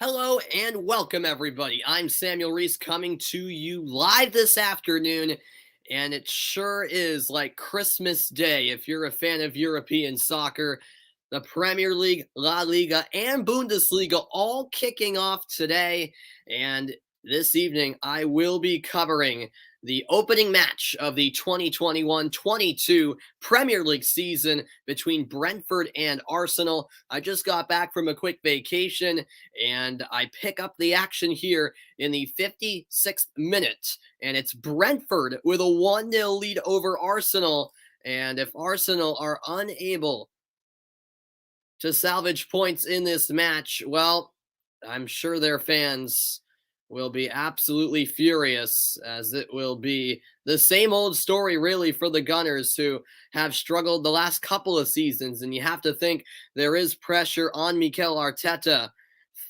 Hello and welcome, everybody. I'm Samuel Reese coming to you live this afternoon, and it sure is like Christmas Day if you're a fan of European soccer. The Premier League, La Liga, and Bundesliga all kicking off today, and this evening I will be covering the opening match of the 2021-22 Premier League season between Brentford and Arsenal. I just got back from a quick vacation and I pick up the action here in the 56th minute. And it's Brentford with a 1-0 lead over Arsenal. And if Arsenal are unable to salvage points in this match, well, I'm sure their fans will be absolutely furious, as it will be the same old story really for the Gunners, who have struggled the last couple of seasons. And you have to think there is pressure on Mikel Arteta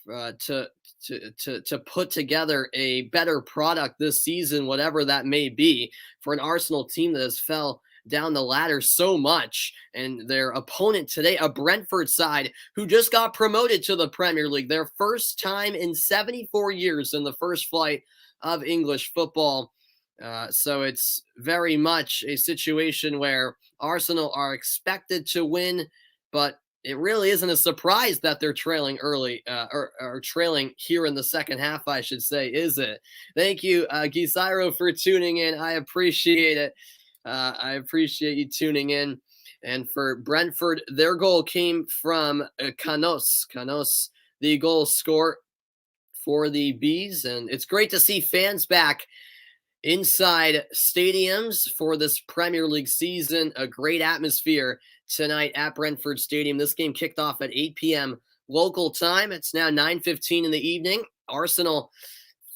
to put together a better product this season, whatever that may be, for an Arsenal team that has fell down the ladder so much. And their opponent today, a Brentford side who just got promoted to the Premier League, their first time in 74 years in the first flight of English football. So it's very much a situation where Arsenal are expected to win, but it really isn't a surprise that they're trailing early, or trailing here in the second half, I should say, is it? Thank you, Gisiro, for tuning in. I appreciate it. I appreciate you tuning in. And for Brentford, their goal came from Canos. Canos, the goal scorer for the Bees. And it's great to see fans back inside stadiums for this Premier League season. A great atmosphere tonight at Brentford Stadium. This game kicked off at 8 p.m. local time. It's now 9:15 in the evening. Arsenal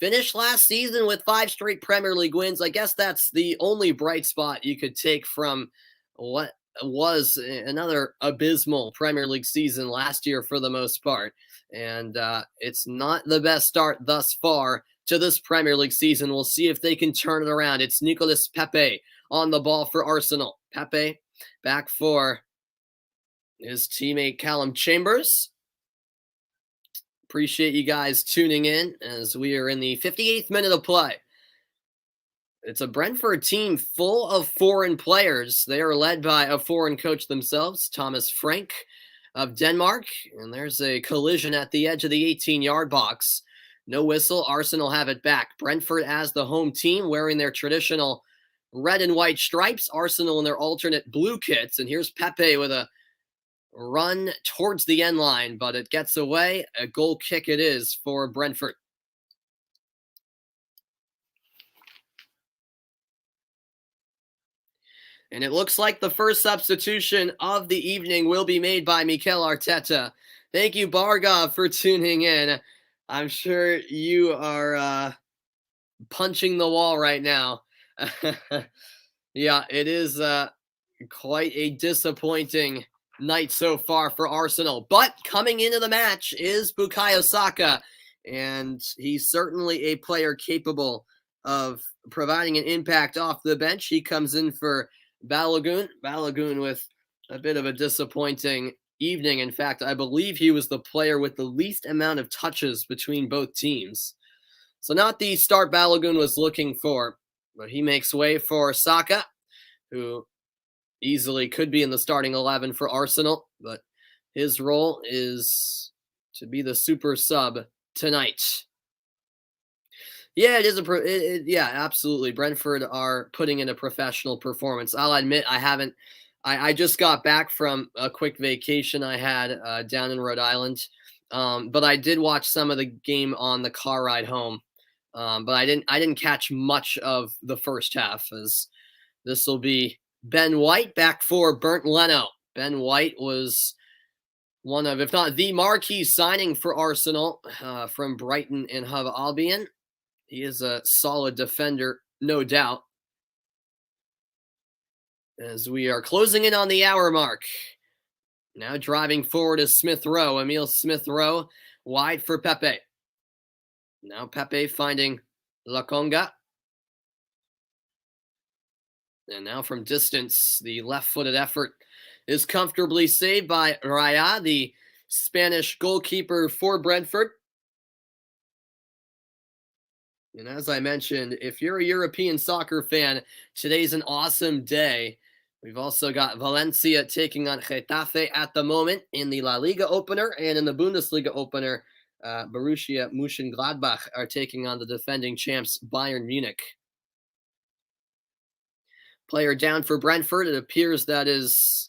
finished last season with 5 straight Premier League wins. I guess that's the only bright spot you could take from what was another abysmal Premier League season last year for the most part. And it's not the best start thus far to this Premier League season. We'll see if they can turn it around. It's Nicolas Pepe on the ball for Arsenal. Pepe back for his teammate Callum Chambers. Appreciate you guys tuning in as we are in the 58th minute of play. It's a Brentford team full of foreign players. They are led by a foreign coach themselves, Thomas Frank of Denmark. And there's a collision at the edge of the 18-yard box. No whistle. Arsenal have it back. Brentford as the home team, wearing their traditional red and white stripes. Arsenal in their alternate blue kits. And here's Pepe with a run towards the end line, but it gets away. A goal kick it is for Brentford. And it looks like the first substitution of the evening will be made by Mikel Arteta. Thank you, Bargov, for tuning in. I'm sure you are punching the wall right now. Yeah, it is quite a disappointing night so far for Arsenal. But coming into the match is Bukayo Saka, and he's certainly a player capable of providing an impact off the bench. He comes in for Balogun. Balogun with a bit of a disappointing evening. In fact, I believe he was the player with the least amount of touches between both teams. So not the start Balogun was looking for, but he makes way for Saka, who easily could be in the starting 11 for Arsenal, but his role is to be the super sub tonight. Yeah, it is yeah, absolutely. Brentford are putting in a professional performance. I'll admit I just got back from a quick vacation I had down in Rhode Island, but I did watch some of the game on the car ride home. But I didn't catch much of the first half, as this will be Ben White back for Bernd Leno. Ben White was one of, if not the marquee signing for Arsenal from Brighton and Hove Albion. He is a solid defender, no doubt. As we are closing in on the hour mark. Now driving forward is Smith Rowe. Emile Smith Rowe wide for Pepe. Now Pepe finding Lakonga. And now from distance, the left-footed effort is comfortably saved by Raya, the Spanish goalkeeper for Brentford. And as I mentioned, if you're a European soccer fan, today's an awesome day. We've also got Valencia taking on Getafe at the moment in the La Liga opener, and in the Bundesliga opener, Borussia Mönchengladbach are taking on the defending champs Bayern Munich. Player down for Brentford. It appears that is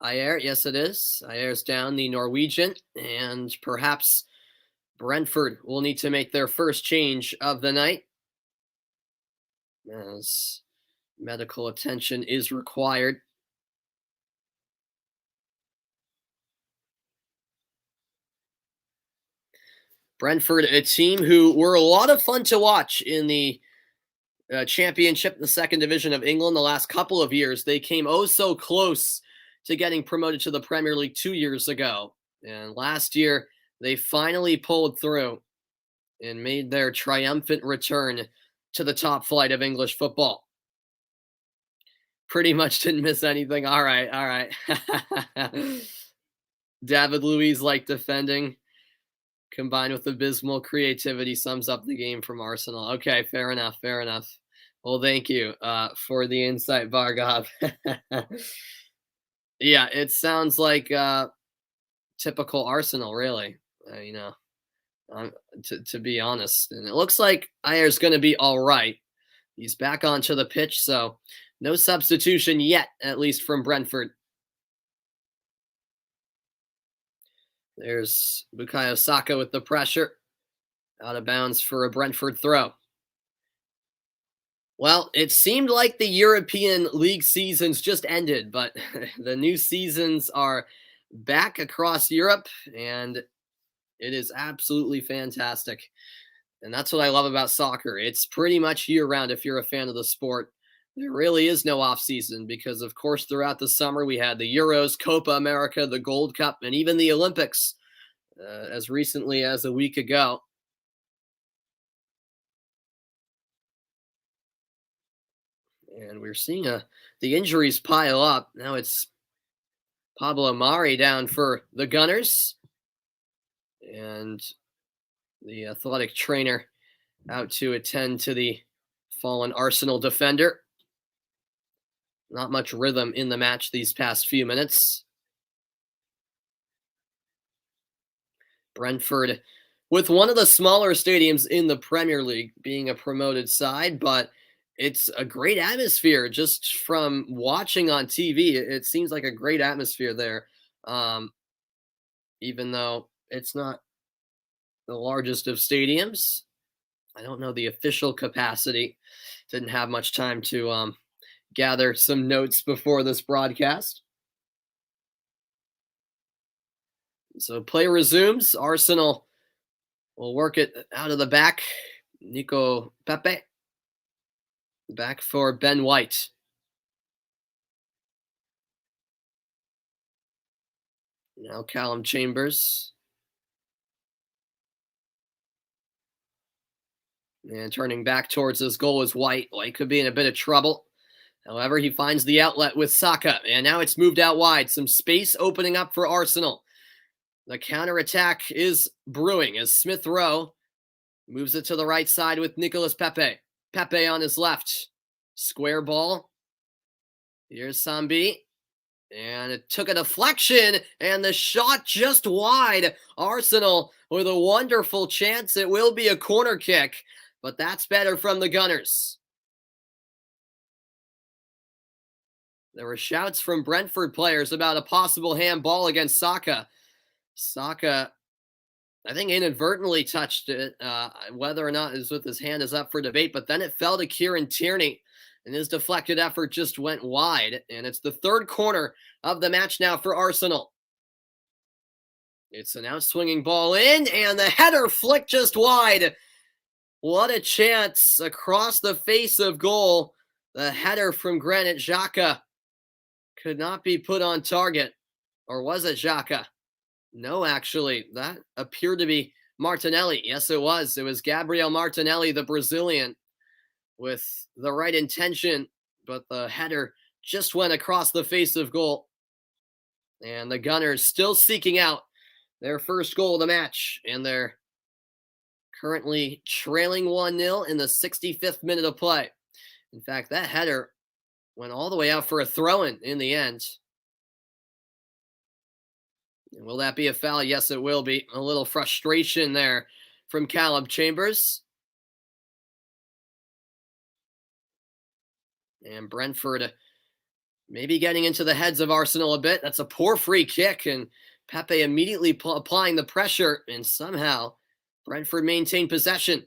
Ayer. Yes, it is. Ayer's down, the Norwegian, and perhaps Brentford will need to make their first change of the night, as medical attention is required. Brentford, a team who were a lot of fun to watch in the championship, the second division of England, the last couple of years. They came oh so close to getting promoted to the Premier League 2 years ago. And last year, they finally pulled through and made their triumphant return to the top flight of English football. Pretty much didn't miss anything. All right. David Luiz like defending, combined with abysmal creativity, sums up the game from Arsenal. Okay, fair enough. Well, thank you for the insight, Bargov. Yeah, it sounds like typical Arsenal, really. To be honest. And it looks like Ayer's going to be all right. He's back onto the pitch, so no substitution yet, at least from Brentford. There's Bukayo Saka with the pressure. Out of bounds for a Brentford throw. Well, it seemed like the European League seasons just ended, but the new seasons are back across Europe, and it is absolutely fantastic. And that's what I love about soccer. It's pretty much year-round if you're a fan of the sport. There really is no off-season because, of course, throughout the summer we had the Euros, Copa America, the Gold Cup, and even the Olympics as recently as a week ago. And we're seeing the injuries pile up. Now it's Pablo Mari down for the Gunners. And the athletic trainer out to attend to the fallen Arsenal defender. Not much rhythm in the match these past few minutes. Brentford with one of the smaller stadiums in the Premier League, being a promoted side, but it's a great atmosphere just from watching on TV. It seems like a great atmosphere there, even though it's not the largest of stadiums. I don't know the official capacity. Didn't have much time to gather some notes before this broadcast. So play resumes. Arsenal will work it out of the back. Nico Pepe. Back for Ben White. Now Callum Chambers. And turning back towards his goal is White. White could be in a bit of trouble. However, he finds the outlet with Saka. And now it's moved out wide. Some space opening up for Arsenal. The counterattack is brewing as Smith Rowe moves it to the right side with Nicolas Pepe. Pepe on his left. Square ball. Here's Sambi. And it took a deflection, and the shot just wide. Arsenal with a wonderful chance. It will be a corner kick, but that's better from the Gunners. There were shouts from Brentford players about a possible handball against Saka. Saka, I think, inadvertently touched it. Whether or not it was with his hand is up for debate, but then it fell to Kieran Tierney, and his deflected effort just went wide. And it's the third corner of the match now for Arsenal. It's an out-swinging ball in, and the header flicked just wide. What a chance across the face of goal. The header from Granit Xhaka could not be put on target. Or was it Xhaka? No, actually, that appeared to be Martinelli. Yes, it was. It was Gabriel Martinelli, the Brazilian, with the right intention, but the header just went across the face of goal. And the Gunners still seeking out their first goal of the match and their Currently trailing 1-0 in the 65th minute of play. In fact, that header went all the way out for a throw-in the end. And will that be a foul? Yes, it will be. A little frustration there from Caleb Chambers. And Brentford maybe getting into the heads of Arsenal a bit. That's a poor free kick, and Pepe immediately applying the pressure, and somehow Brentford maintained possession.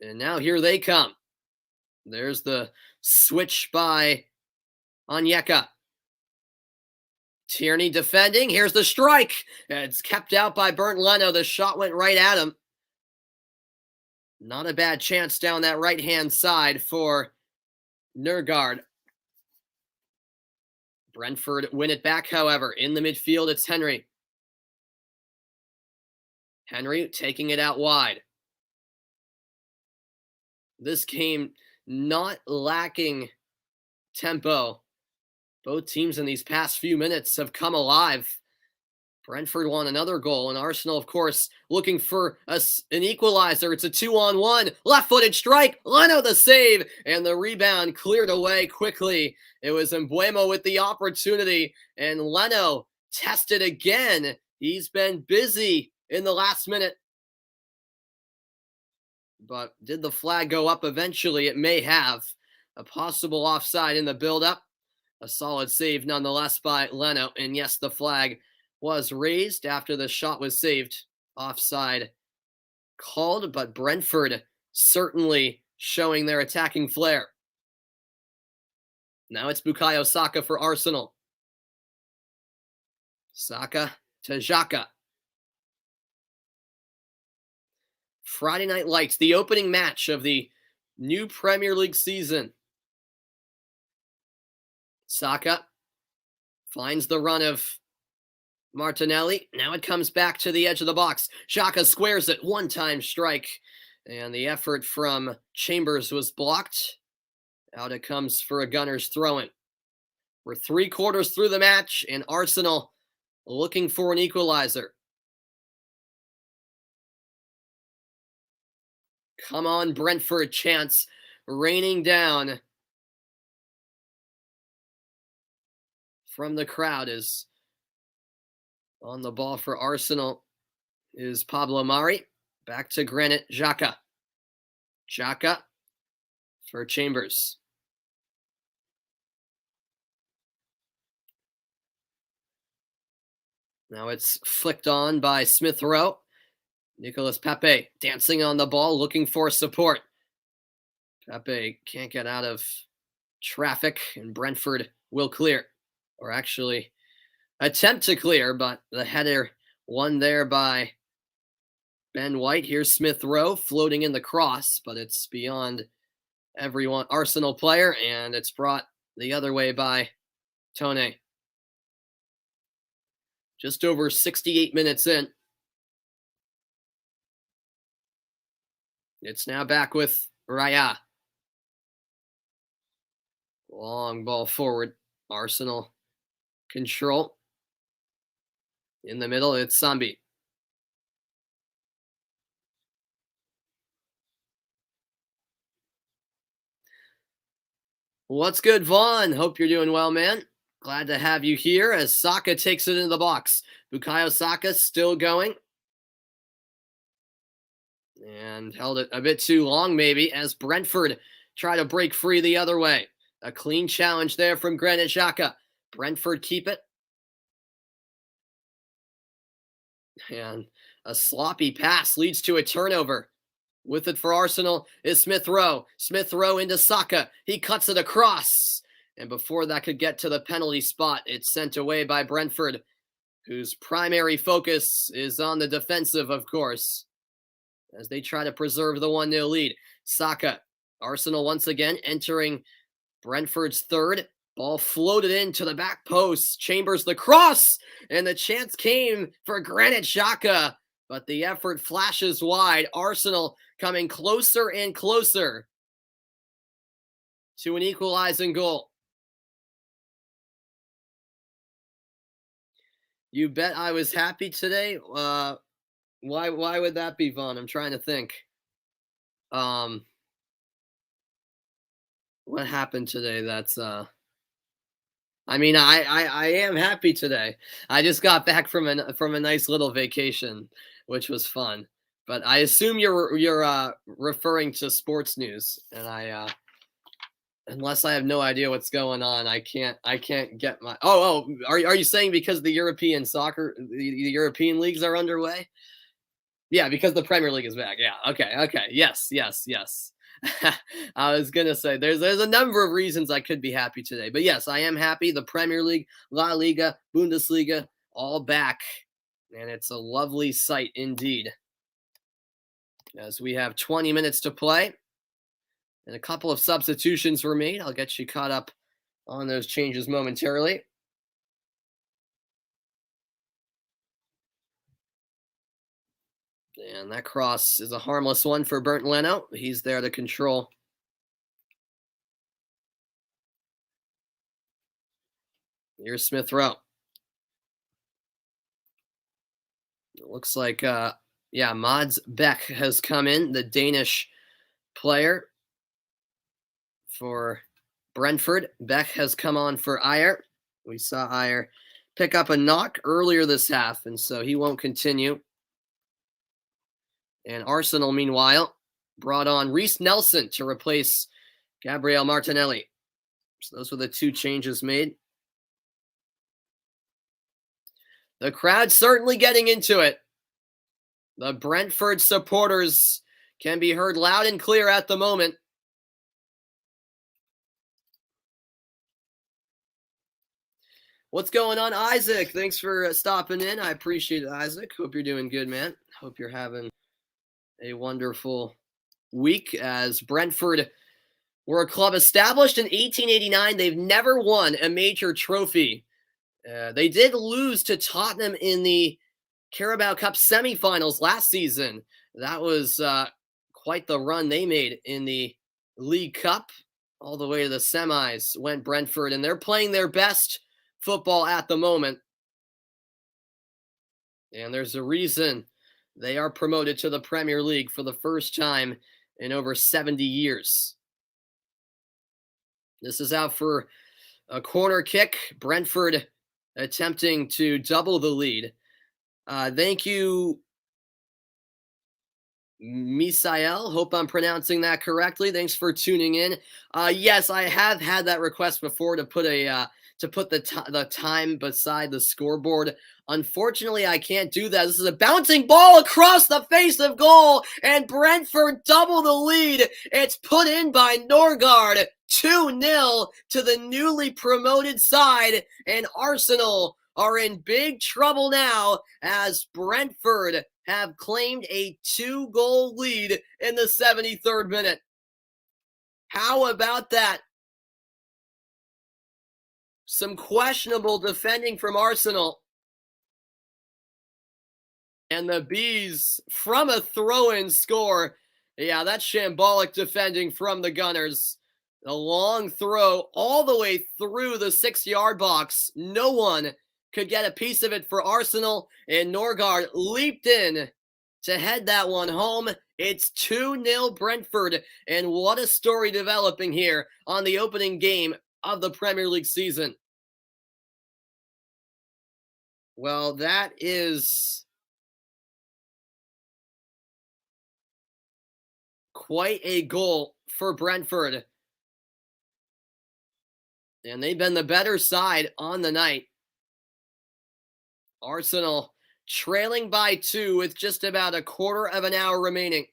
And now here they come. There's the switch by Onyeka. Tierney defending. Here's the strike. It's kept out by Bernd Leno. The shot went right at him. Not a bad chance down that right-hand side for Nørgaard. Brentford win it back, however. In the midfield, it's Henry. Henry taking it out wide. This game not lacking tempo. Both teams in these past few minutes have come alive. Brentford won another goal, and Arsenal, of course, looking for an equalizer. It's a 2-on-1, left-footed strike, Leno the save, and the rebound cleared away quickly. It was Mbeumo with the opportunity, and Leno tested again. He's been busy in the last minute. But did the flag go up eventually? It may have. A possible offside in the build-up. A solid save nonetheless by Leno, and yes, the flag was raised after the shot was saved. Offside called, but Brentford certainly showing their attacking flair. Now it's Bukayo Saka for Arsenal. Saka to Xhaka. Friday Night Lights, the opening match of the new Premier League season. Saka finds the run of Martinelli. Now it comes back to the edge of the box. Xhaka squares it. One-time strike. And the effort from Chambers was blocked. Out it comes for a Gunners throw-in. We're 3/4 through the match, and Arsenal looking for an equalizer. Come on, Brentford chance raining down from the crowd. Is on the ball for Arsenal is Pablo Mari. Back to Granit Xhaka. Xhaka for Chambers. Now it's flicked on by Smith Rowe. Nicolas Pepe dancing on the ball, looking for support. Pepe can't get out of traffic, and Brentford will clear. Or actually attempt to clear, but the header won there by Ben White. Here's Smith Rowe floating in the cross, but it's beyond everyone. Arsenal player, and it's brought the other way by Tone. Just over 68 minutes in. It's now back with Raya. Long ball forward. Arsenal control. In the middle, it's Sambi. What's good, Vaughn? Hope you're doing well, man. Glad to have you here as Saka takes it into the box. Bukayo Saka still going. And held it a bit too long, maybe, as Brentford try to break free the other way. A clean challenge there from Granit Xhaka. Brentford keep it. And a sloppy pass leads to a turnover. With it for Arsenal is Smith Rowe. Smith Rowe into Saka. He cuts it across. And before that could get to the penalty spot, it's sent away by Brentford, whose primary focus is on the defensive, of course, as they try to preserve the 1-0 lead. Saka, Arsenal once again entering Brentford's third. Ball floated into the back post. Chambers the cross, and the chance came for Granit Xhaka, but the effort flashes wide. Arsenal coming closer and closer to an equalizing goal. You bet I was happy today. Why would that be, Vaughn? I'm trying to think. Um, what happened today that's I mean, I am happy today. I just got back from a nice little vacation, which was fun. But I assume you're referring to sports news, and unless I have no idea what's going on, I can't get my are you saying because the European soccer the European leagues are underway? Yeah, because the Premier League is back. Yeah. Okay. Okay. Yes. Yes. Yes. I was gonna say there's a number of reasons I could be happy today, but yes, I am happy. The Premier League, La Liga, Bundesliga, all back, and it's a lovely sight indeed. As we have 20 minutes to play, and a couple of substitutions were made. I'll get you caught up on those changes momentarily. And that cross is a harmless one for Bernd Leno. He's there to control. Here's Smith Rowe. It looks like, yeah, Mads Beck has come in, the Danish player for Brentford. Beck has come on for Ayer. We saw Ayer pick up a knock earlier this half, and so he won't continue. And Arsenal, meanwhile, brought on Reece Nelson to replace Gabriel Martinelli. So those were the two changes made. The crowd certainly getting into it. The Brentford supporters can be heard loud and clear at the moment. What's going on, Isaac? Thanks for stopping in. I appreciate it, Isaac. Hope you're doing good, man. Hope you're having a wonderful week. As Brentford were a club established in 1889, they've never won a major trophy. They did lose to Tottenham in the Carabao Cup semifinals last season. That was quite the run they made in the League Cup. All the way to the semis went Brentford, and they're playing their best football at the moment. And there's a reason they are promoted to the Premier League for the first time in over 70 years. This is out for a corner kick. Brentford attempting to double the lead. Thank you, Misael. Hope I'm pronouncing that correctly. Thanks for tuning in. Yes, I have had that request before to put the time beside the scoreboard. Unfortunately, I can't do that. This is a bouncing ball across the face of goal, and Brentford double the lead. It's put in by Norgard. 2-0 to the newly promoted side, and Arsenal are in big trouble now as Brentford have claimed a 2-goal lead in the 73rd minute. How about that? Some questionable defending from Arsenal. And the Bees, from a throw-in, score. Yeah, that's shambolic defending from the Gunners. A long throw all the way through the 6-yard box. No one could get a piece of it for Arsenal, and Norgard leaped in to head that one home. It's 2-0 Brentford, and what a story developing here on the opening game of the Premier League season. Well, that is quite a goal for Brentford. And they've been the better side on the night. Arsenal trailing by 2 with just about a quarter of an hour remaining.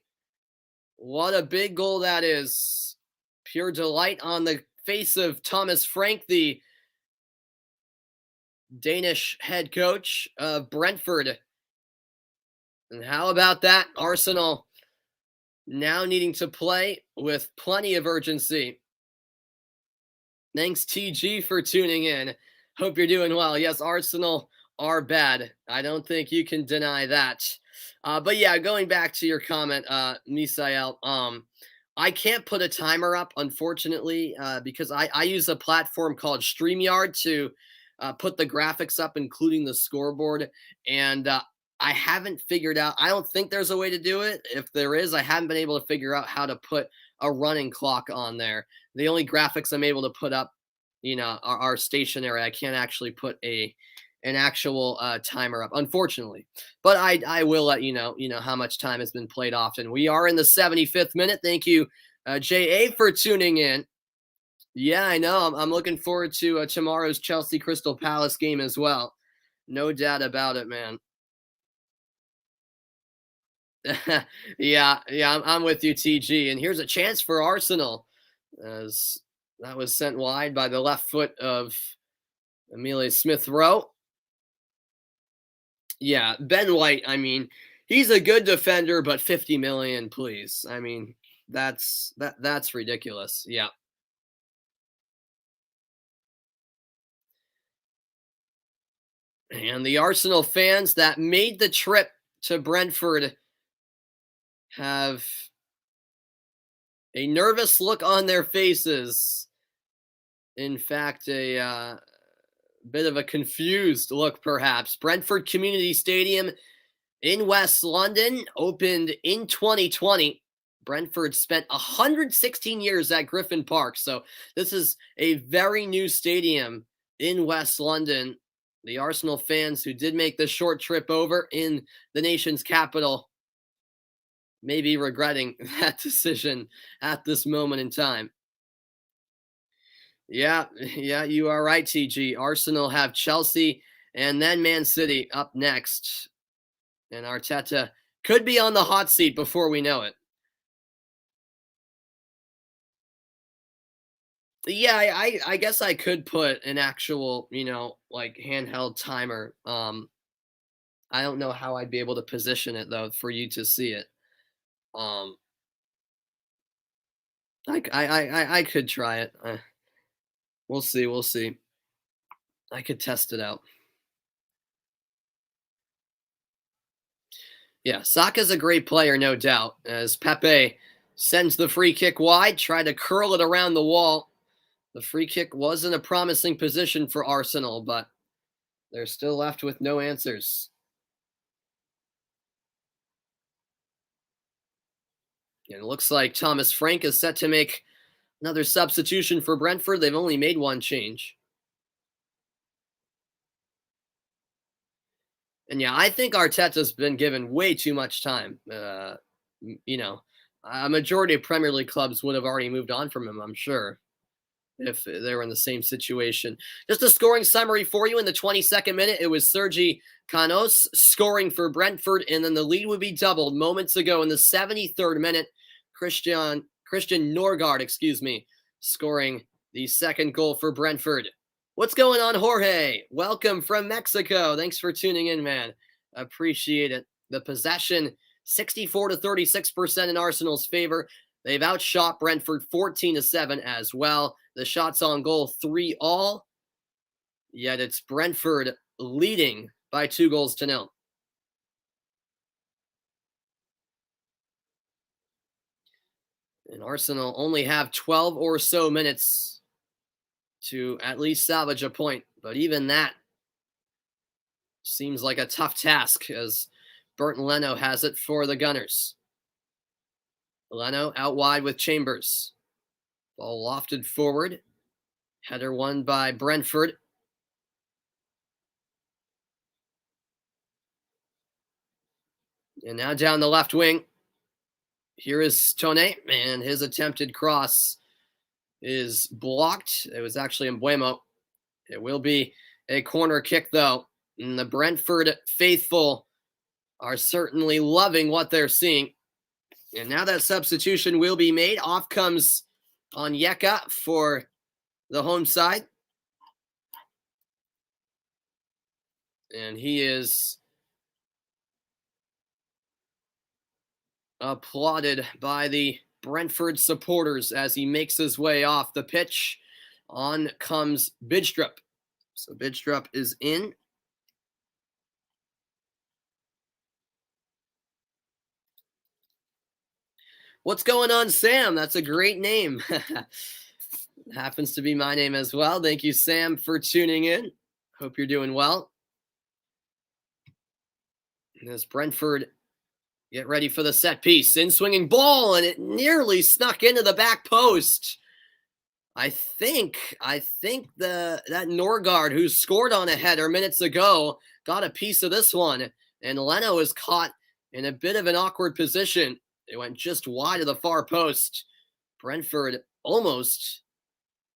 What a big goal that is. Pure delight on the face of Thomas Frank, the Danish head coach of Brentford. And how about that? Arsenal now needing to play with plenty of urgency. Thanks, TG, for tuning in. Hope you're doing well. Yes, Arsenal are bad. I don't think you can deny that. But yeah, going back to your comment, Misael, I can't put a timer up, unfortunately, because I use a platform called StreamYard to put the graphics up, including the scoreboard. And I haven't figured out. I don't think there's a way to do it. If there is, I haven't been able to figure out how to put a running clock on there. The only graphics I'm able to put up, are stationary. I can't actually put an actual timer up, unfortunately. But I will let you know how much time has been played often. We are in the 75th minute. Thank you, JA, for tuning in. Yeah, I know. I'm looking forward to tomorrow's Chelsea Crystal Palace game as well. No doubt about it, man. Yeah, I'm with you, TG. And here's a chance for Arsenal, as that was sent wide by the left foot of Amelia Smith Rowe. Yeah, Ben White. I mean, he's a good defender, but 50 million, please. I mean, that's ridiculous. Yeah. And the Arsenal fans that made the trip to Brentford have a nervous look on their faces. In fact, a bit of a confused look, perhaps. Brentford Community Stadium in West London opened in 2020. Brentford spent 116 years at Griffin Park. So this is a very new stadium in West London. The Arsenal fans who did make the short trip over in the nation's capital may be regretting that decision at this moment in time. Yeah, you are right, TG. Arsenal have Chelsea and then Man City up next. And Arteta could be on the hot seat before we know it. Yeah, I guess I could put an actual, like handheld timer. I don't know how I'd be able to position it though for you to see it. Um, I could try it. We'll see. We'll see. I could test it out. Yeah, Saka's a great player, no doubt. As Pepe sends the free kick wide, tried to curl it around the wall. The free kick was in a promising position for Arsenal, but they're still left with no answers. And it looks like Thomas Frank is set to make another substitution for Brentford. They've only made one change. And yeah, I think Arteta's been given way too much time. A majority of Premier League clubs would have already moved on from him, I'm sure, if they were in the same situation. Just a scoring summary for you in the 22nd minute. It was Sergi Canos scoring for Brentford, and then the lead would be doubled moments ago in the 73rd minute. Christian Norgard, scoring the second goal for Brentford. What's going on, Jorge? Welcome from Mexico. Thanks for tuning in, man. Appreciate it. The possession, 64 to 36% in Arsenal's favor. They've outshot Brentford 14-7 as well. The shots on goal, 3-all. Yet it's Brentford leading by 2-0. And Arsenal only have 12 or so minutes to at least salvage a point. But even that seems like a tough task, as Bernd Leno has it for the Gunners. Leno out wide with Chambers. Ball lofted forward. Header won by Brentford. And now down the left wing. Here is Tone, and his attempted cross is blocked. It was actually Mbuemo. It will be a corner kick, though. And the Brentford faithful are certainly loving what they're seeing. And now that substitution will be made. Off comes Onyeka for the home side. And he is applauded by the Brentford supporters as he makes his way off the pitch. On comes Bidstrup. So Bidstrup is in. What's going on, Sam? That's a great name. Happens to be my name as well. Thank you, Sam, for tuning in. Hope you're doing well. As Brentford get ready for the set piece. In swinging ball, and it nearly snuck into the back post. I think that Norgard, who scored on a header minutes ago, got a piece of this one. And Leno was caught in a bit of an awkward position. It went just wide of the far post. Brentford almost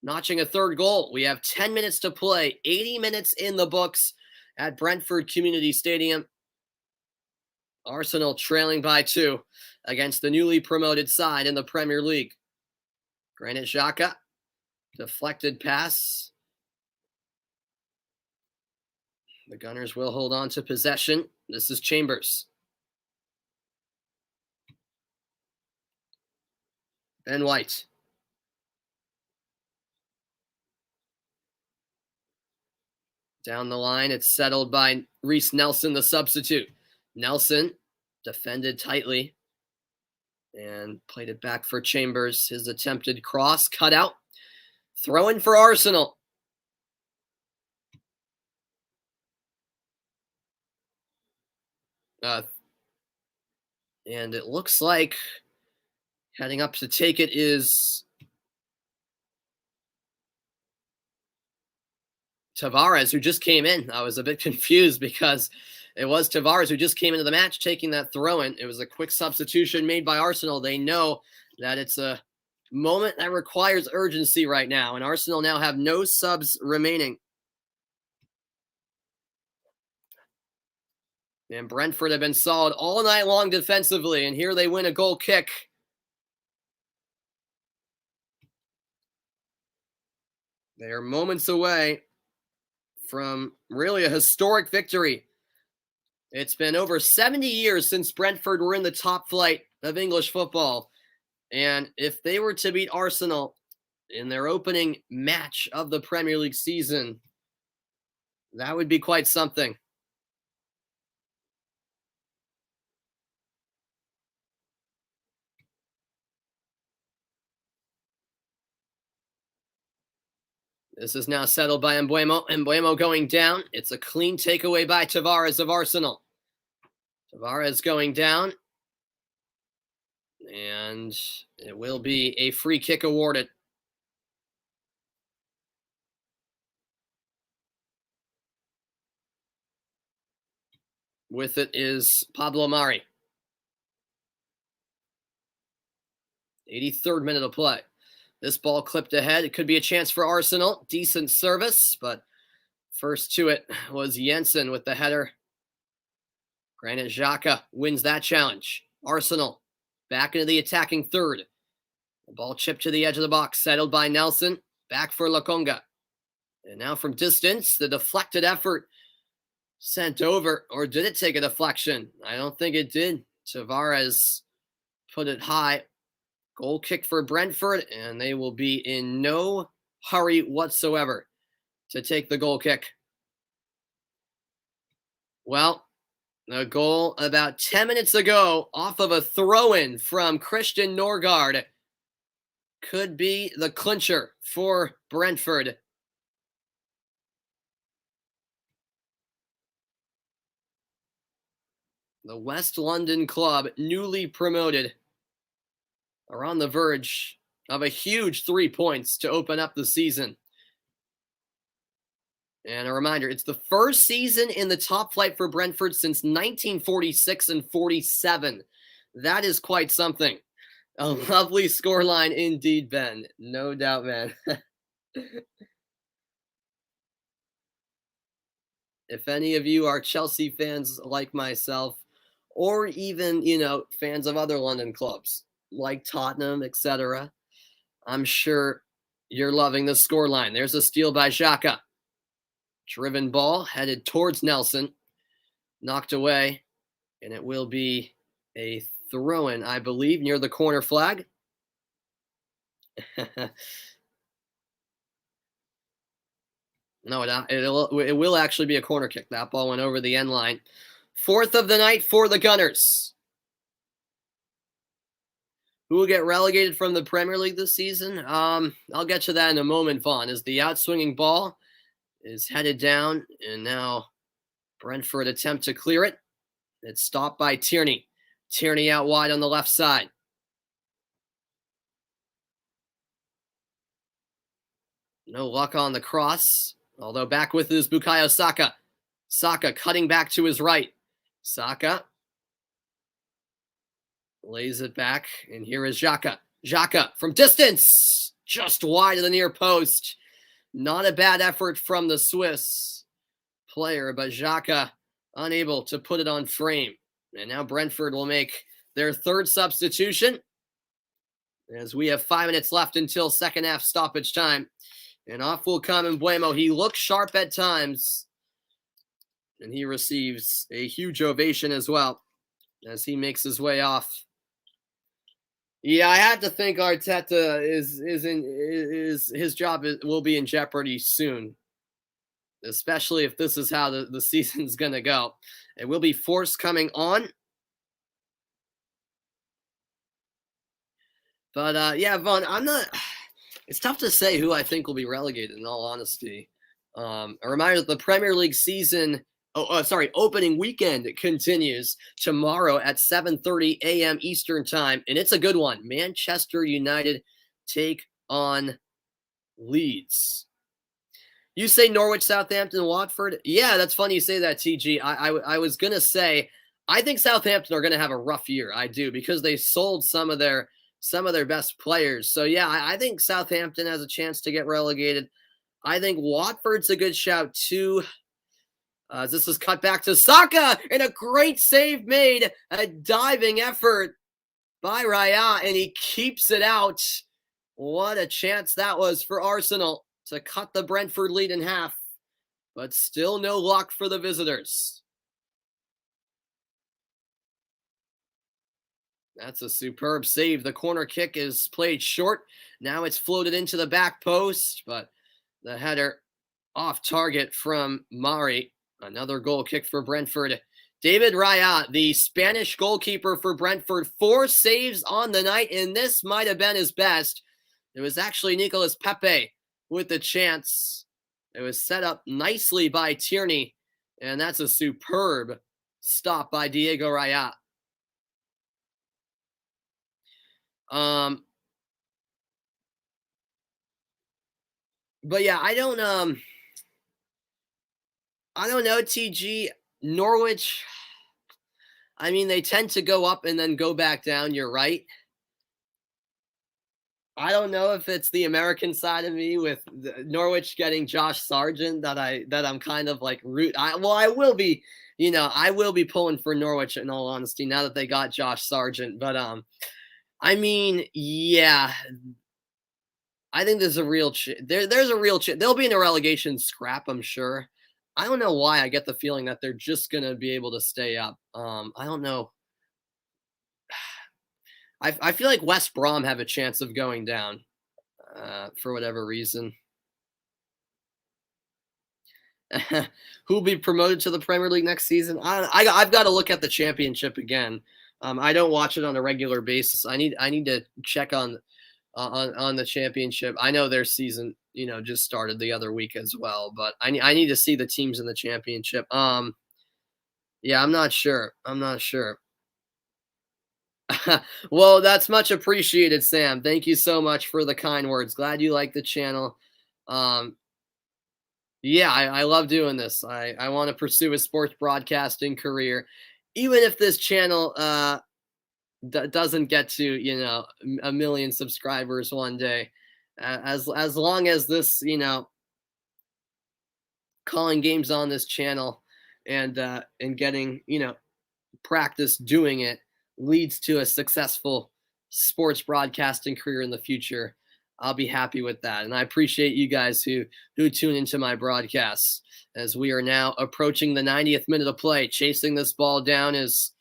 notching a third goal. We have 10 minutes to play, 80 minutes in the books at Brentford Community Stadium. Arsenal trailing by 2 against the newly promoted side in the Premier League. Granit Xhaka, deflected pass. The Gunners will hold on to possession. This is Chambers. Ben White. Down the line, it's settled by Reece Nelson, the substitute. Nelson defended tightly and played it back for Chambers. His attempted cross cut out. Throw in for Arsenal. And it looks like heading up to take it is Tavares, who just came in. I was a bit confused because it was Tavares who just came into the match taking that throw-in. It was a quick substitution made by Arsenal. They know that it's a moment that requires urgency right now, and Arsenal now have no subs remaining. And Brentford have been solid all night long defensively, and here they win a goal kick. They are moments away from really a historic victory. It's been over 70 years since Brentford were in the top flight of English football. And if they were to beat Arsenal in their opening match of the Premier League season, that would be quite something. This is now settled by Mbeumo. Mbeumo going down. It's a clean takeaway by Tavares of Arsenal. Tavares going down. And it will be a free kick awarded. With it is Pablo Mari. 83rd minute of play. This ball clipped ahead. It could be a chance for Arsenal. Decent service, but first to it was Jensen with the header. Granit Xhaka wins that challenge. Arsenal back into the attacking third. The ball chipped to the edge of the box, settled by Nelson. Back for Lokonga. And now from distance, the deflected effort sent over. Or did it take a deflection? I don't think it did. Tavares put it high. Goal kick for Brentford, and they will be in no hurry whatsoever to take the goal kick. Well, the goal about 10 minutes ago off of a throw-in from Christian Norgard could be the clincher for Brentford. The West London club, newly promoted, are on the verge of a huge 3 points to open up the season. And a reminder, it's the first season in the top flight for Brentford since 1946 and 47. That is quite something. A lovely scoreline indeed, Ben. No doubt, man. If any of you are Chelsea fans like myself, or even, fans of other London clubs, like Tottenham, etc., I'm sure you're loving the scoreline. There's a steal by Xhaka. Driven ball headed towards Nelson. Knocked away. And it will be a throw-in, I believe, near the corner flag. No, it will actually be a corner kick. That ball went over the end line. Fourth of the night for the Gunners. Who will get relegated from the Premier League this season? I'll get to that in a moment, Vaughn. As the outswinging ball is headed down, and now Brentford attempt to clear it. It's stopped by Tierney. Tierney out wide on the left side. No luck on the cross. Although back with is Bukayo Saka. Saka cutting back to his right. Saka lays it back. And here is Xhaka. Xhaka from distance. Just wide of the near post. Not a bad effort from the Swiss player, but Xhaka unable to put it on frame. And now Brentford will make their third substitution as we have 5 minutes left until second half stoppage time. And off will come Mbeumo. He looks sharp at times. And he receives a huge ovation as well as he makes his way off. Yeah, I have to think Arteta is his job will be in jeopardy soon, especially if this is how the season's going to go. It will be Force coming on. But yeah, Vaughn, it's tough to say who I think will be relegated, in all honesty. A reminder that the Premier League season, opening weekend continues tomorrow at 7:30 a.m. Eastern time, and it's a good one. Manchester United take on Leeds. You say Norwich, Southampton, Watford? Yeah, that's funny you say that, TG. I was going to say, I think Southampton are going to have a rough year. I do, because they sold some of their best players. So, yeah, I think Southampton has a chance to get relegated. I think Watford's a good shout, too. This is cut back to Saka, and a great save made. A diving effort by Raya, and he keeps it out. What a chance that was for Arsenal to cut the Brentford lead in half. But still no luck for the visitors. That's a superb save. The corner kick is played short. Now it's floated into the back post, but the header off target from Mari. Another goal kick for Brentford. David Raya, the Spanish goalkeeper for Brentford, 4 saves on the night, and this might have been his best. It was actually Nicolas Pepe with the chance. It was set up nicely by Tierney, and that's a superb stop by Diego Raya. But yeah, I don't know, TG. Norwich, I mean, they tend to go up and then go back down. You're right. I don't know if it's the American side of me with Norwich getting Josh Sargent that I'm kind of like I will be, I will be pulling for Norwich, in all honesty, now that they got Josh Sargent. But I mean, yeah, I think there's a real there's a real they'll be in a relegation scrap, I'm sure. I don't know why I get the feeling that they're just gonna be able to stay up. I don't know. I feel like West Brom have a chance of going down for whatever reason. Who'll be promoted to the Premier League next season? I've got to look at the Championship again. I don't watch it on a regular basis. I need to check on the Championship. I know their season, just started the other week as well, but I need to see the teams in the Championship. Yeah, I'm not sure. Well, that's much appreciated, Sam. Thank you so much for the kind words. Glad you like the channel. Yeah, I love doing this. I want to pursue a sports broadcasting career, even if this channel doesn't get to 1 million subscribers one day. As long as this calling games on this channel and getting practice doing it leads to a successful sports broadcasting career in the future, I'll be happy with that. And I appreciate you guys who tune into my broadcasts, as we are now approaching the 90th minute of play. Chasing this ball down is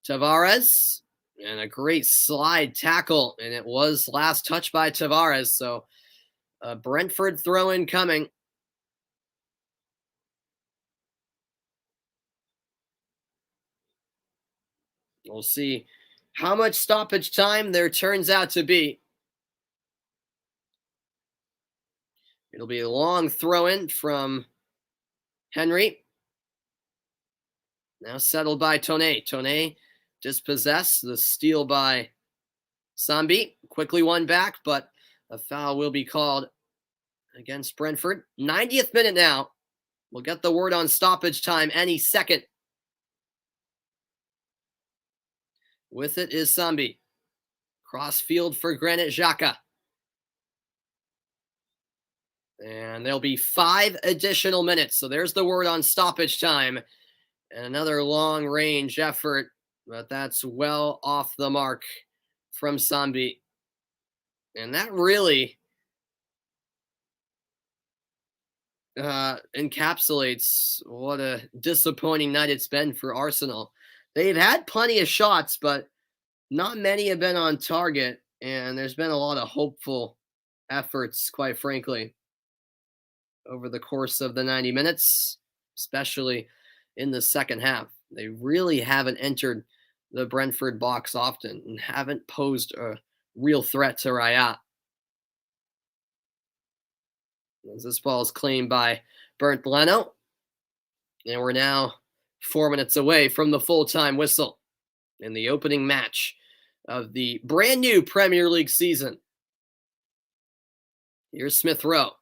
Tavares, and a great slide tackle, and it was last touched by Tavares. So a Brentford throw-in coming. We'll see how much stoppage time there turns out to be. It'll be a long throw-in from Henry. Now settled by Tone. Tone dispossessed. The steal by Sambi. Quickly won back, but a foul will be called against Brentford. 90th minute now. We'll get the word on stoppage time any second. With it is Sambi. Cross field for Granit Xhaka. And there'll be 5 additional minutes. So there's the word on stoppage time. And another long range effort, but that's well off the mark from Sambi. And that really encapsulates what a disappointing night it's been for Arsenal. They've had plenty of shots, but not many have been on target. And there's been a lot of hopeful efforts, quite frankly, over the course of the 90 minutes, especially in the second half. They really haven't entered the Brentford box often and haven't posed a real threat to Raya. As this ball is claimed by Bernd Leno. And we're now 4 minutes away from the full-time whistle in the opening match of the brand new Premier League season. Here's Smith Rowe.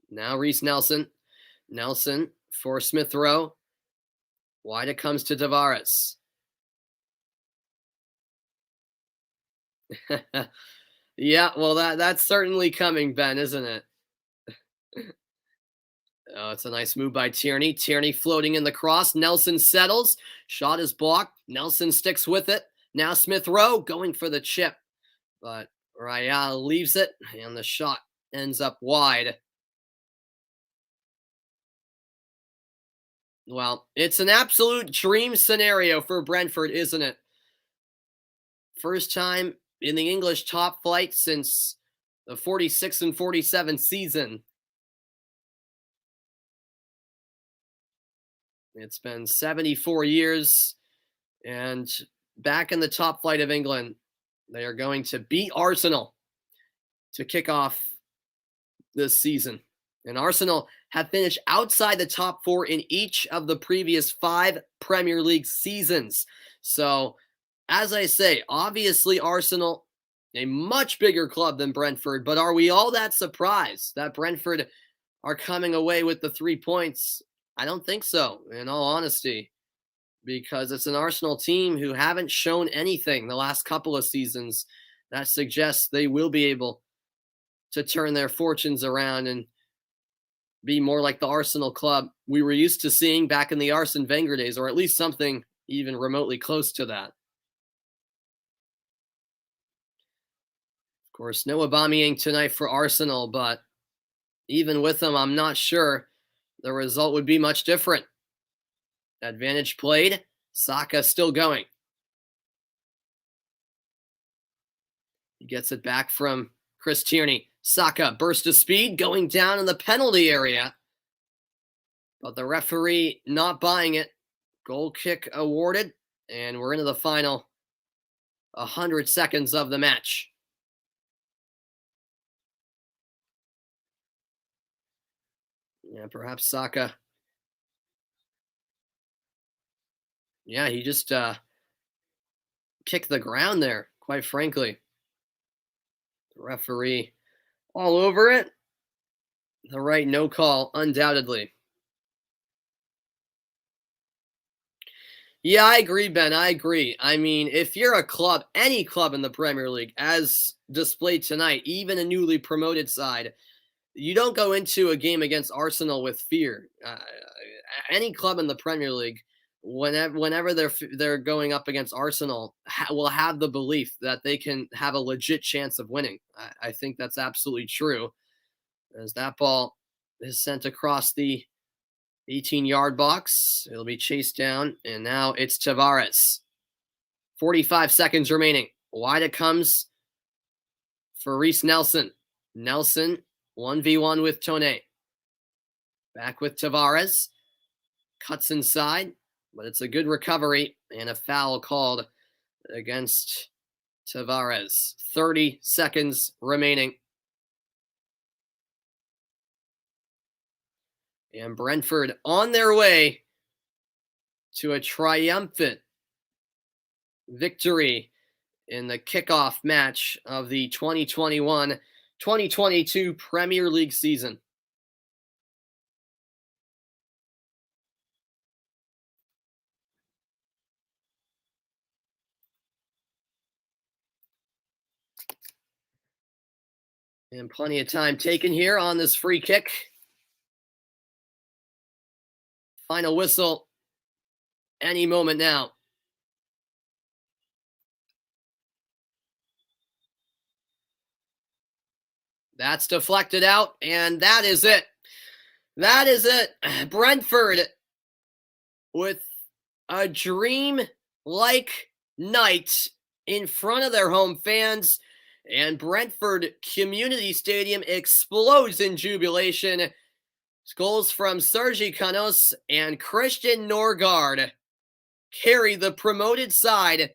Now Reece Nelson. Nelson for Smith Rowe. Wide it comes to Tavares. Yeah, well, that's certainly coming, Ben, isn't it? Oh, it's a nice move by Tierney. Tierney floating in the cross. Nelson settles. Shot is blocked. Nelson sticks with it. Now Smith Rowe going for the chip. But Raya leaves it, and the shot ends up wide. Well, it's an absolute dream scenario for Brentford, isn't it? First time in the English top flight since the 46 and 47 season. It's been 74 years, and back in the top flight of England, they are going to beat Arsenal to kick off this season. And Arsenal have finished outside the top 4 in each of the previous 5 Premier League seasons. So, as I say, obviously Arsenal, a much bigger club than Brentford, but are we all that surprised that Brentford are coming away with the 3 points? I don't think so, in all honesty, because it's an Arsenal team who haven't shown anything the last couple of seasons that suggests they will be able to turn their fortunes around and be more like the Arsenal club we were used to seeing back in the Arsene Wenger days, or at least something even remotely close to that. Of course, no Aubameyang tonight for Arsenal, but even with him, I'm not sure the result would be much different. Advantage played. Saka still going. He gets it back from Chris Tierney. Saka, burst of speed, going down in the penalty area. But the referee not buying it. Goal kick awarded. And we're into the final 100 seconds of the match. Yeah, perhaps Saka. Yeah, he just kicked the ground there, quite frankly. The referee all over it. The right no call, undoubtedly. Yeah, I agree, Ben. I agree. I mean, if you're a club, any club in the Premier League, as displayed tonight, even a newly promoted side, you don't go into a game against Arsenal with fear. Any club in the Premier League, whenever they're going up against Arsenal, will have the belief that they can have a legit chance of winning. I think that's absolutely true. As that ball is sent across the 18-yard box, it'll be chased down, and now it's Tavares. 45 seconds remaining. Wide it comes for Reece Nelson. Nelson 1v1 with Tone. Back with Tavares. Cuts inside, but it's a good recovery and a foul called against Tavares. 30 seconds remaining. And Brentford on their way to a triumphant victory in the kickoff match of the 2021-2022 Premier League season. And plenty of time taken here on this free kick. Final whistle any moment now. That's deflected out, and that is it. That is it. Brentford with a dream-like night in front of their home fans, and Brentford Community Stadium explodes in jubilation. Goals from Sergi Canos and Christian Norgard carry the promoted side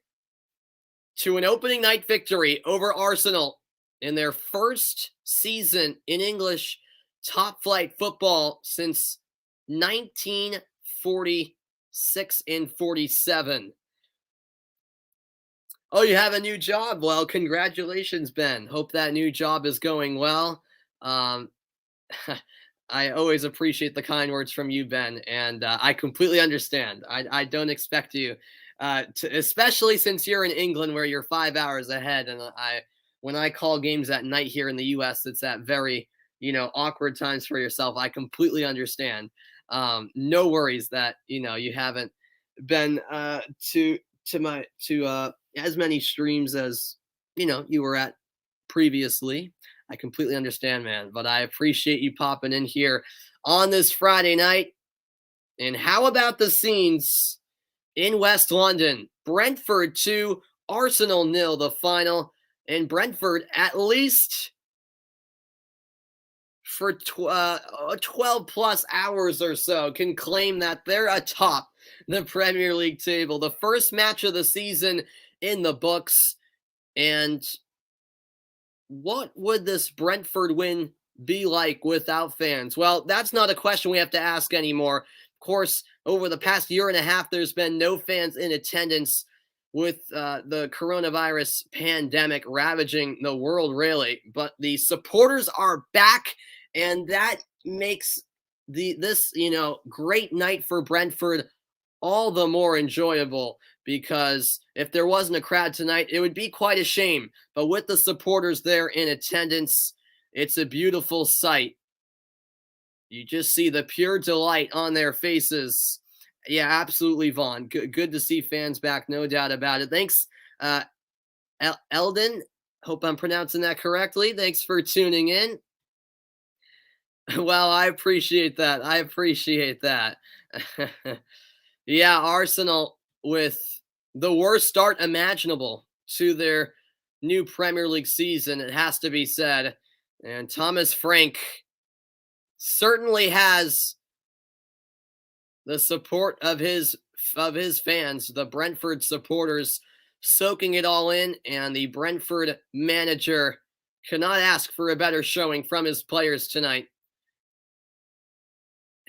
to an opening night victory over Arsenal in their first season in English top flight football since 1946 and 47. Oh, you have a new job. Well, congratulations, Ben. Hope that new job is going well. I always appreciate the kind words from you, Ben, and I completely understand. I don't expect you, especially since you're in England where you're 5 hours ahead, and when I call games at night here in the U.S., it's at very awkward times for yourself. I completely understand. No worries that you haven't been to as many streams as you were at previously. I completely understand, man, but I appreciate you popping in here on this Friday night. And how about the scenes in West London? Brentford 2, Arsenal 0, the final. And Brentford, at least for 12 plus hours or so, can claim that they're atop the Premier League table. The first match of the season in the books. And what would this Brentford win be like without fans? Well, that's not a question we have to ask anymore. Of course, over the past year and a half, there's been no fans in attendance with the coronavirus pandemic ravaging the world, really. But the supporters are back, and that makes this great night for Brentford all the more enjoyable, because if there wasn't a crowd tonight, it would be quite a shame. But with the supporters there in attendance, it's a beautiful sight. You just see the pure delight on their faces. Yeah, absolutely, Vaughn. Good to see fans back, no doubt about it. Thanks, Eldon. Hope I'm pronouncing that correctly. Thanks for tuning in. Well, I appreciate that. Yeah, Arsenal with the worst start imaginable to their new Premier League season, it has to be said. And Thomas Frank certainly has the support of his fans, the Brentford supporters, soaking it all in, and the Brentford manager cannot ask for a better showing from his players tonight.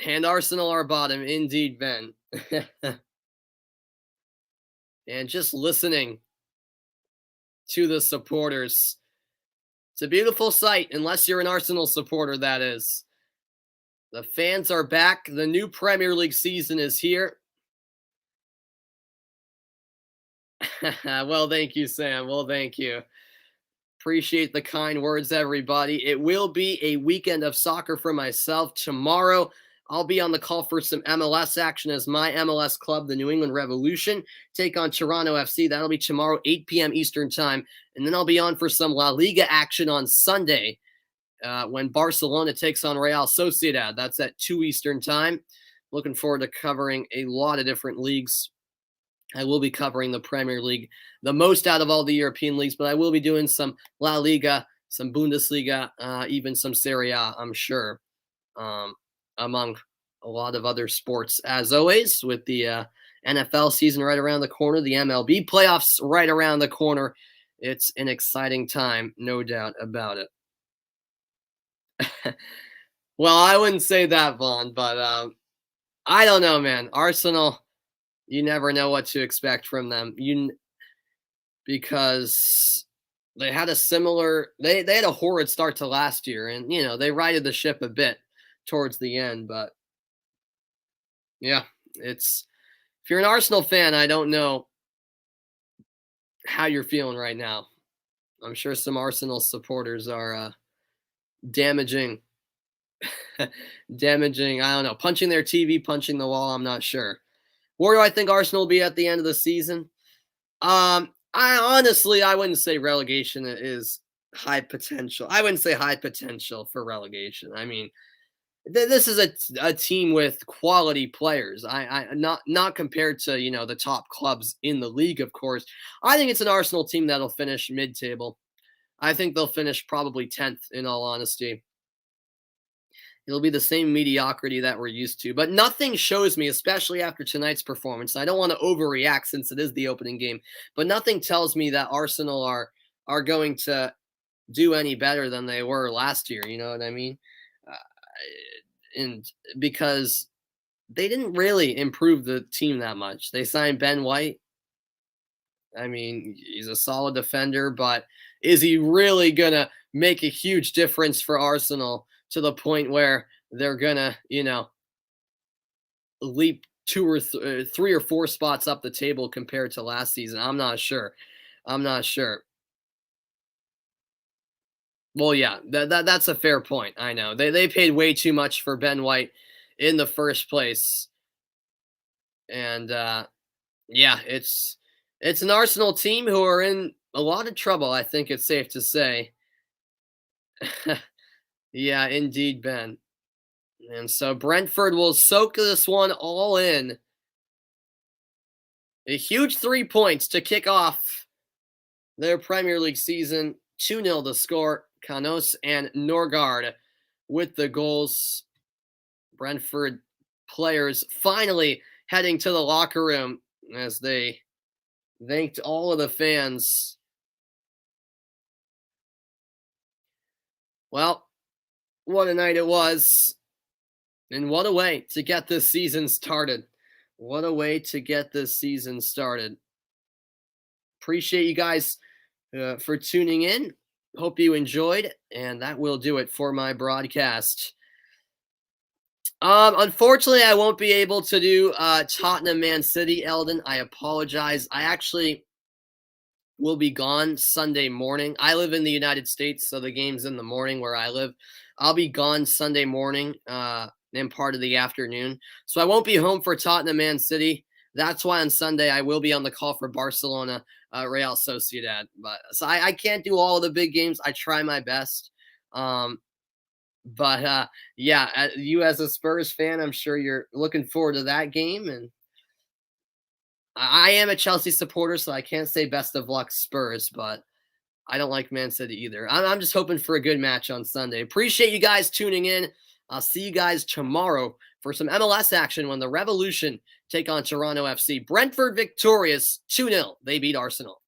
And Arsenal are bottom, indeed, Ben. And just listening to the supporters, it's a beautiful sight, unless you're an Arsenal supporter, that is. The fans are back. The new Premier League season is here. Well, thank you, Sam. Well, thank you. Appreciate the kind words, everybody. It will be a weekend of soccer for myself. Tomorrow, I'll be on the call for some MLS action as my MLS club, the New England Revolution, take on Toronto FC. That'll be tomorrow, 8 p.m. Eastern time. And then I'll be on for some La Liga action on Sunday when Barcelona takes on Real Sociedad. That's at 2 Eastern time. Looking forward to covering a lot of different leagues. I will be covering the Premier League the most out of all the European leagues, but I will be doing some La Liga, some Bundesliga, even some Serie A, I'm sure, among a lot of other sports. As always, with the NFL season right around the corner, the MLB playoffs right around the corner, it's an exciting time, no doubt about it. Well, I wouldn't say that, Vaughn, but I don't know, man. Arsenal, you never know what to expect from them. Because they had a similar they had a horrid start to last year, and they righted the ship a bit towards the end, but yeah, it's if you're an Arsenal fan, I don't know how you're feeling right now. I'm sure some Arsenal supporters are damaging damaging, I don't know, punching their TV, punching the wall, I'm not sure. Where do I think Arsenal will be at the end of the season? I wouldn't say relegation is high potential. I wouldn't say high potential for relegation. I mean, this is a team with quality players. Not compared to the top clubs in the league, of course. I think it's an Arsenal team that'll finish mid-table. I think they'll finish probably 10th. In all honesty, it'll be the same mediocrity that we're used to. But nothing shows me, especially after tonight's performance. I don't want to overreact since it is the opening game, but nothing tells me that Arsenal are going to do any better than they were last year. You know what I mean? Uh, and because they didn't really improve the team that much. They signed Ben White. I mean, he's a solid defender, but is he really going to make a huge difference for Arsenal to the point where they're going to, leap three or four spots up the table compared to last season? I'm not sure. I'm not sure. Well, yeah, that's a fair point. I know. They paid way too much for Ben White in the first place. And yeah, it's an Arsenal team who are in a lot of trouble, I think it's safe to say. Yeah, indeed, Ben. And so Brentford will soak this one all in. A huge 3 points to kick off their Premier League season. 2-0 to score. Canos and Norgard with the goals. Brentford players finally heading to the locker room as they thanked all of the fans. Well, what a night it was. And what a way to get this season started. What a way to get this season started. Appreciate you guys for tuning in. Hope you enjoyed, and that will do it for my broadcast. Unfortunately, I won't be able to do Tottenham Man City, Eldon. I apologize. I actually will be gone Sunday morning. I live in the United States, so the game's in the morning where I live. I'll be gone Sunday morning and part of the afternoon. So I won't be home for Tottenham Man City. That's why on Sunday I will be on the call for Barcelona, Real Sociedad. But so I can't do all of the big games. I try my best. But yeah, you as a Spurs fan, I'm sure you're looking forward to that game. And I am a Chelsea supporter, so I can't say best of luck Spurs, but I don't like Man City either. I'm just hoping for a good match on Sunday. Appreciate you guys tuning in. I'll see you guys tomorrow for some MLS action when the Revolution take on Toronto FC. Brentford victorious 2-0. They beat Arsenal.